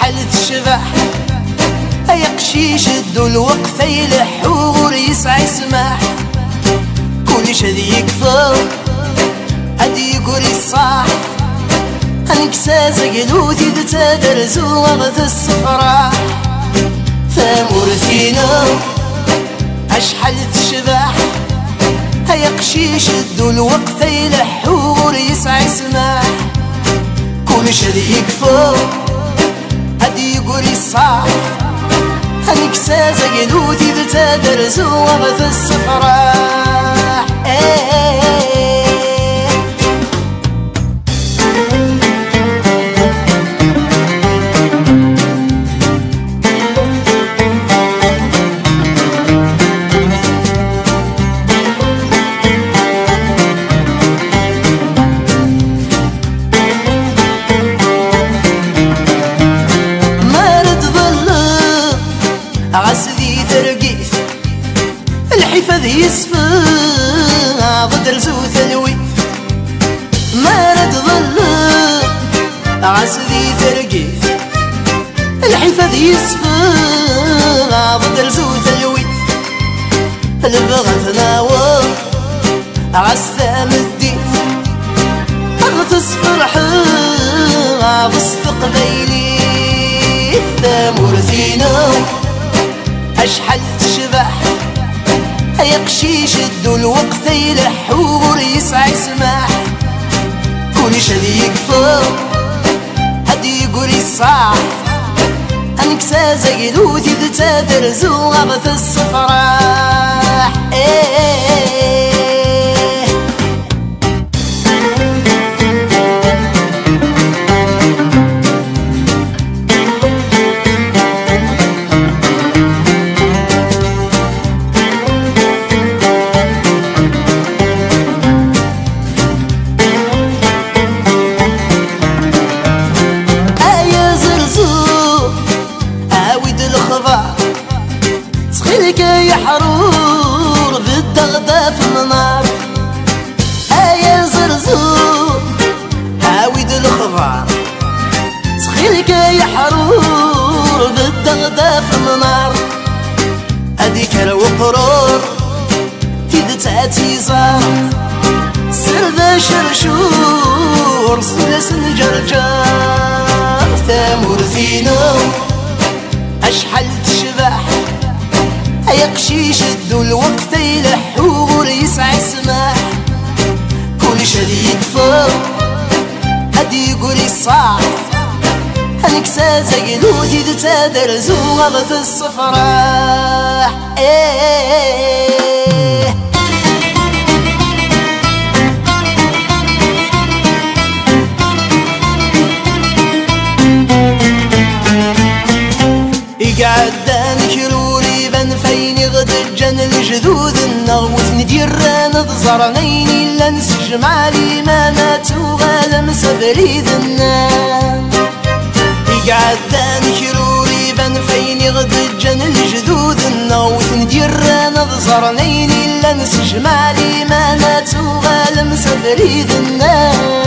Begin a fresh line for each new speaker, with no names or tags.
أشحال تشبح يقشيش الدو الوقت يلحور يسعى يسمح كلش هذي يكفر هذي يقول الصح انكساز قلوتي تدرزو وغث الصفراح ثامورتينا أشحال تشبح يقشيش الدو الوقت يلحور يسعى يسمح كلش هذي يكفر هذي يقول الصح انكساز قلوتي تدرزو وغث الصفراح عسدي ترقيث الحفاظ يسفى ضد زوث الويث ما نتظل عسدي ترقيث الحفاظ يسفى ضد زوث الويث البغت ناور عسام الديث أغطس فرحة باستقبيلي ثامورتينا أشحال تشبح يقشيش الدو الوقت يلحور يسعى يسمح كلش هذي يكفر هذي يقول الصح انكساز قلوتي تدرزو غبث الصفراح تخيلك يا حرور بالدغدة في النار يا زرزور عاود الخضار تخيلك يا حرور بالدغدة في النار هذيك وقرور تدتاتي زار سرد شرشور سلس الجرجار ثامورتينا أشحال تشبح يقشيش الدو الوقت يلحور يسعى يسمح كلش هذي يكفر هذي يقول الصح انكساز قلوتي تدرزو غبث الصفراح يقعد نكروري بن فين غدجن الجذوذ النغوث نديران ضزرنيني إلا نسجمع لي ما ناتو غالم سبريد النام يقعد نكروري بن فين غدجن الجذوذ النغوث نديران ضزرنيني إلا نسجمع لي ما ناتو غالم سبريد النام